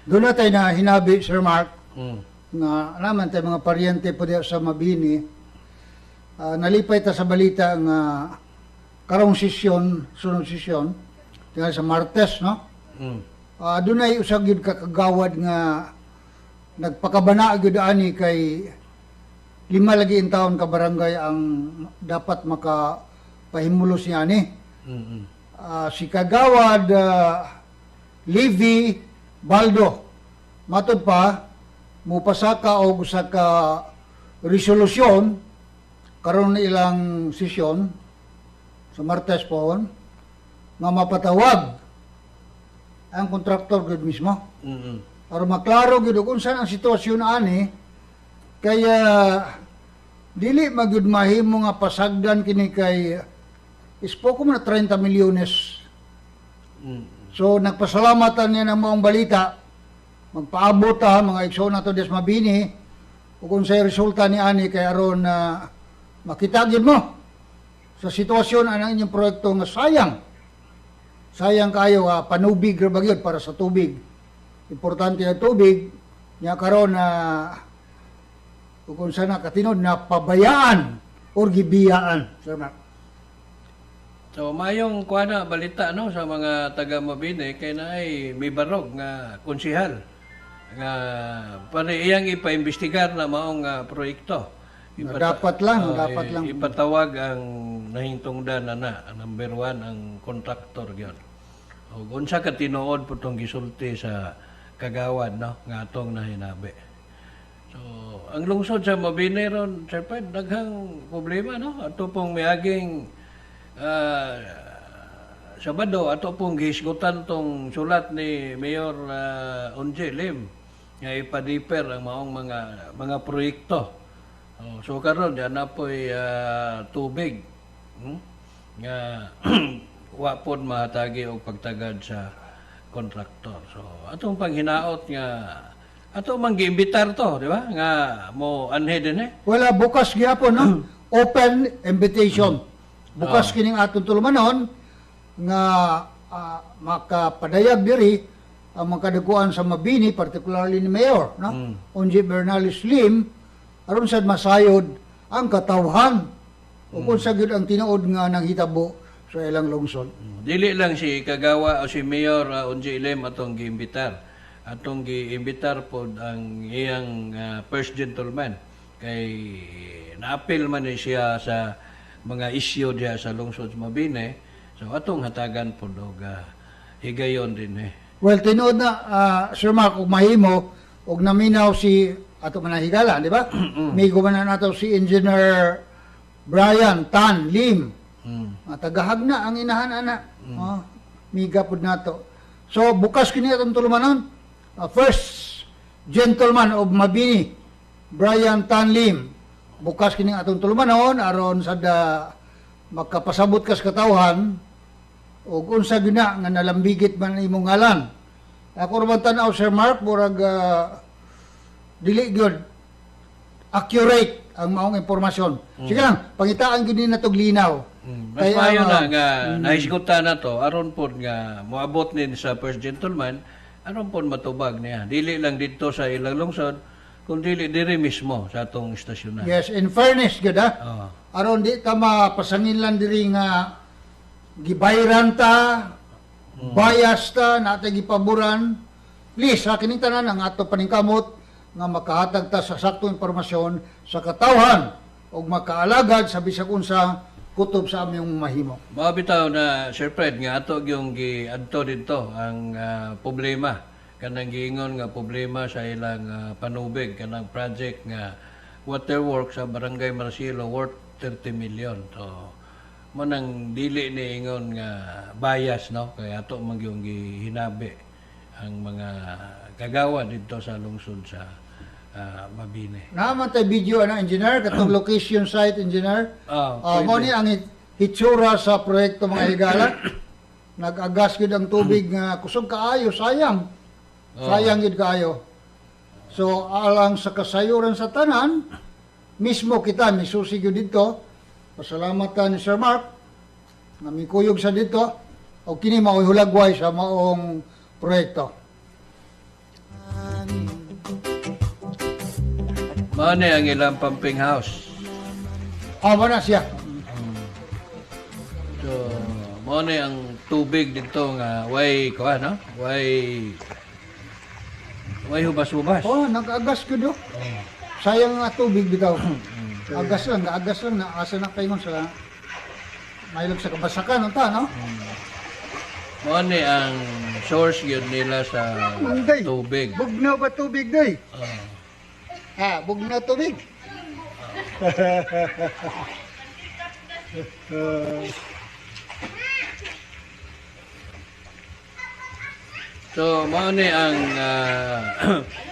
Doon na tayo na hinabi, Sir Mark, Mm. nga naman tayo mga paryente po diya sa Mabini. Nalipay ta sa balita nga karong sesyon, sunod sesyon, tinggal sa Martes, no? Mm. Doon ay usag yun kakagawad nga nagpakabana gyud ani kay 5 lagi in taon ka barangay ang dapat makapahimulos niya ni. Mm. Si Kagawad Levi Baldo matod pa mupasaka og usa ka resolusyon karon ilang sesyon sa Martes pohon nga mapatawag ang kontraktor gud mismo Mm. aron maklaro gid kung saan ang sitwasyon ani kaya dili magyud mahimo nga pasagdan kini kay ispoko man na 30 milyones. Mm. So nagpasalamatan niya ng maong balita. Magpaabot ta mga igsoon nato des Mabini ug kung say resulta ni ani kay aron makita gyud mo sa sitwasyon anang inyong proyekto nga sayang. Sayang kayo panubig ra ba gyud para sa tubig. Importante ang tubig nya karon kung saan nakatinod na pabayaan or gibiyaan. Sir Mark. So mayong kuana balita no sa mga taga Mabini kay naay may barog nga konsehal nga pare iyang ipaimbestigar na maong proyekto. Dapat lang. Ipatawag ang nahintungdan na number 1 ang kontraktor gyud. Og unsa ka tinuod po tong gisulti sa kagawad no nga atong nahinabi. So ang lungsod sa Mabini ron sir Ped, daghang problema no ato pong miaging Sabado ato pong gihisgutan tong sulat ni Mayor Onje Lim nga ipadiper ang maong mga proyekto. So karon diyan na po'y tubig nga wa pod mahatagi og pagtagad sa kontraktor. So atong panghinaot nga ato man giimbitar to, di ba? Nga mo anhe din Wala bukas gyapon no. Open invitation. Bukas kining atong tulumanon nga makapadayag diri ang mga kadaguan sa Mabini, particularly ni Mayor, no? Onje Bernales Lim, aron sad masayod ang katawhan o kung sa gyud ang tinuod nga nanghitabo sa ilang lungsod. Dili lang si Kagawa o si Mayor Onje Lim atong giimbitar. Atong giimbitar pod ang iyang first gentleman kay naapil man ni siya sa mga isyu diya sa lungsod sa Mabini. So atong hatagan pod og higayon din Well, tinuod na Sir Mark ug mahimo og naminaw si ato manahigala, di ba? May gumanan nato si Engineer Brian Tan Lim. Tagahag na ang inahan ana. Miga pod nato. So bukas kini atong tulumanon. First gentleman of Mabini, Brian Tan Lim. Bukas kini atong tulumanon aron sada makapasabot kas katawhan o unsa gina nga nalambigit man imong ngalan. Ako ra man tan-aw Sir Mark murag dili gyud accurate ang maong impormasyon. Sige lang, pangitaan gyud ni natog linaw. Mas maayo na nga nahisgutan na to aron pod nga moabot ni sa first gentleman aron pod matubag niya. Dili lang dito sa ilang lungsod kundi diri mismo sa atong istasyon. Yes, in fairness gyud Oo. aron di ta mapasangin lang diri nga gibayran ta, bias ta, natay gipaboran. Please, sa kining tanan ang ato paningkamot nga makahatag ta sa saktong impormasyon sa katawhan ug makaalagad sa bisag unsa kutob sa aming mahimo. Mabitaw na Sir Fred nga ato yung giadto dito ang problema kanang giingon nga problema sa ilang panubig kanang project nga water works sa Barangay Marcelo worth 30 million. So manang dili ni ingon nga bias no kay ato man yung gihinabi ang mga kagawa dito sa lungsod sa Mabini. Naman tayo video engineer katong location site engineer. Pwede. Mo ni ang hitsura sa proyekto mga higala. Nag-agas gid ang tubig nga kusog kaayo, sayang. Sayang gid kaayo. So alang sa kasayuran sa tanan, mismo kita misusi gyud dito. Pasalamatan ni Sir Mark nga mikuyog sa dito o kini maoy hulagway sa maong proyekto. Mao ni ang ilang pumping house. Wala siya. So, mao ni ang tubig dito nga way kuha no? Way hubas-hubas. Nag-agas ko do. Sayang nga tubig bitaw. Agas lang, na asa na paingon sa mailog sa kabasakan unta no? Mao ni ang source yun nila sa tubig. Bugnaw ba tubig day? Ah. Bugnaw tubig. So, mao ni ang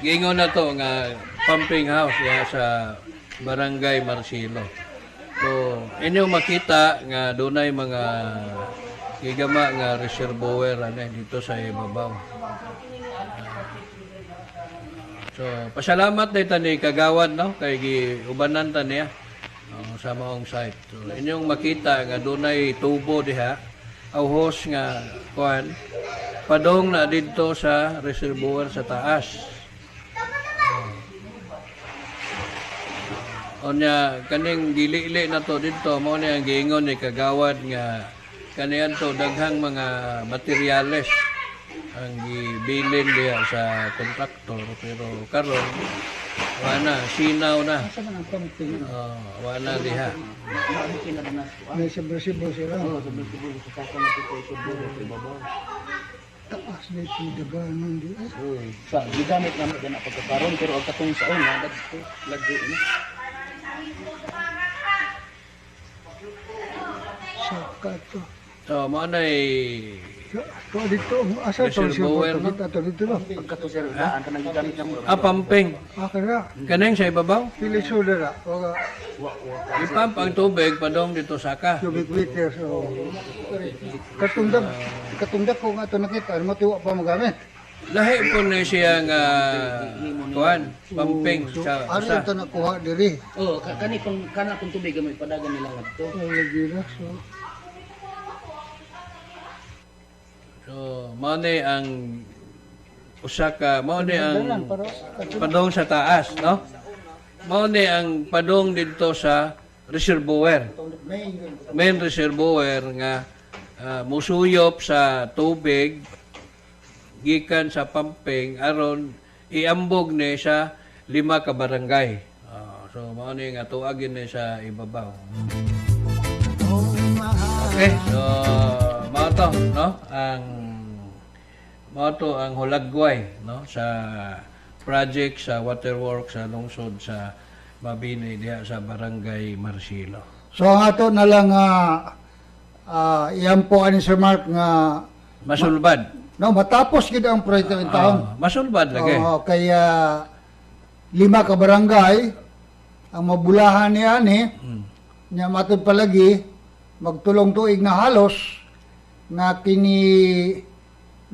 giingon na to nga pumping house ya sa Barangay Marcelo. So, inyo makita nga dunay mga gigama nga reservoir dito sa ibabaw. So, pasalamat day tani kagawad no kay giubanan ta niya sa maong site. So, inyong makita nga dunay tubo diha auhos nga kuan padong na dito sa reservoir sa taas. Onya kaning dili-ili na to dito mao ni ang giingon ni kagawad nga kaniyan to daghang mga materyales ang gibilin diha sa kontraktor pero karon wala sinaw na. Wala diha. May sabra-sibra sila. Taas na ito daganan di. Sa gigamit namin na pagkakaroon pero ang katong sa una dagko lagi ni. Saka to. So mao nay To dito, asa to siya reservoir, no? dito no? Pagkatong sa daan kanang gigamit namo. pumping Kaya, kaning sa ibabaw pili suda na. Wala, ipump ang tubig padong dito saka. cubic meter. So, katundak ko nga ito nakita, matiwa pa magamit. Lahi po na siya nga kuan pumping sa Ano usa. ito nakuha diri? Oh, kani kung kana kung tubig may padagan nila ngadto. Lagi na, so. So mao ni ang usa ka mao ni ang Para, padong sa taas, no? Mao ni ang padong dito sa reservoir. Main reservoir nga musuyop sa tubig gikan sa pumping aron iambog ni sa 5 ka barangay. So mao ni nga tuagin ni sa ibabaw. Okay, so mao to, no? Mao to ang hulagway, no? Sa project sa waterworks sa lungsod sa Mabini diha sa Barangay Marcelo. So ang ato na lang iyan po ani Sir Mark nga Masulbad. no, matapos gid ang proyekto in taon. Masulbad lagi. Kaya 5 ka barangay ang mabulahan niya ni nya matod palagi magtulong tuig na halos nga kini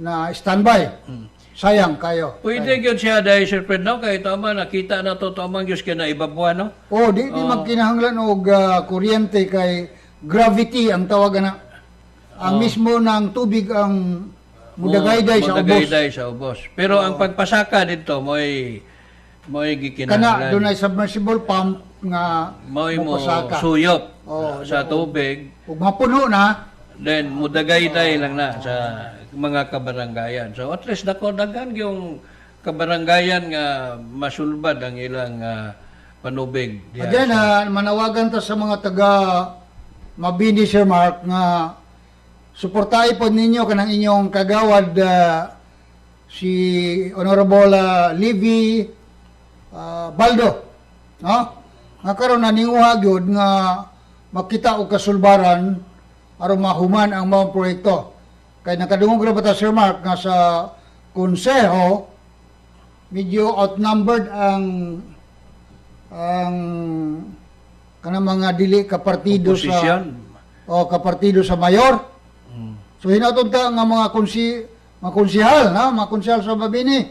na standby. Sayang kayo. Pwede gyud siya dahil Sir Fred, no? Kay tama nakita na to tamang gyud kay na ibabuan, no? Di magkinahanglan og kuryente kay gravity ang tawagan na. Ang mismo ng tubig ang mudagayday sa ubos. Mudagayday sa ubos. Pero ang pagpasaka dito mo'y Kana gikinahanglan. dunay submersible pump nga Mo'y mo mapasaka. suyop Oo, sa tubig. Ug mapuno na, Then mudagayday lang na sa mga kabaranggayan. So at least dako daghan yung kabaranggayan nga masulbad ang ilang panubig. diha again, sa- manawagan ta sa mga taga Mabini, Sir Mark, nga suportahi po ninyo kanang inyong kagawad si Honorable Livy Baldo. No? Nga karon naninguha gyud nga makita og kasulbaran aron mahuman ang mga proyekto. Kay nakadungog ra ba ta, Sir Mark, nga sa konseho medyo outnumbered ang kanang mga dili ka partido Opposition. sa kapartido sa mayor. So hinaton ta nga mga konsihal mga konsihal sa Mabini.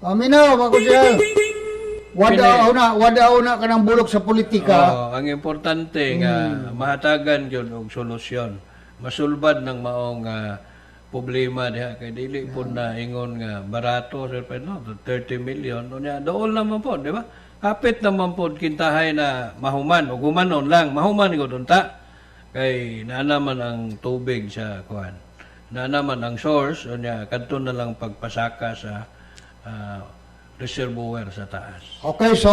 Aminaw mga konsihal. Wadaw na kanang bulok sa politika. ang importante nga mahatagan yun og solusyon. Masulbad ng maong problema diha kay dili po na ingon nga barato Sir Pedro, 30 million unya dool naman po, di ba? hapit naman po kintahay na mahuman o gumanon lang mahuman ko dunta kay naanaman ang tubig sa kuan naanaman ang source o niya kadto na lang pagpasaka sa reservoir sa taas. Okay, so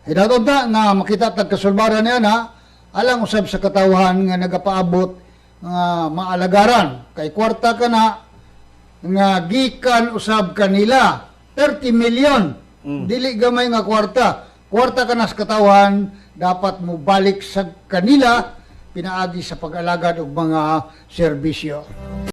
hinatot na nga makita tagkasulbaran niya na alang usab sa katawhan nga nagapaabot nga maalagaran kay kwarta ka na nga gikan usab kanila 30 million. Dili gamay nga kwarta ka na sa katawhan dapat mo balik sa kanila pinaagi sa pag-alagad og mga serbisyo.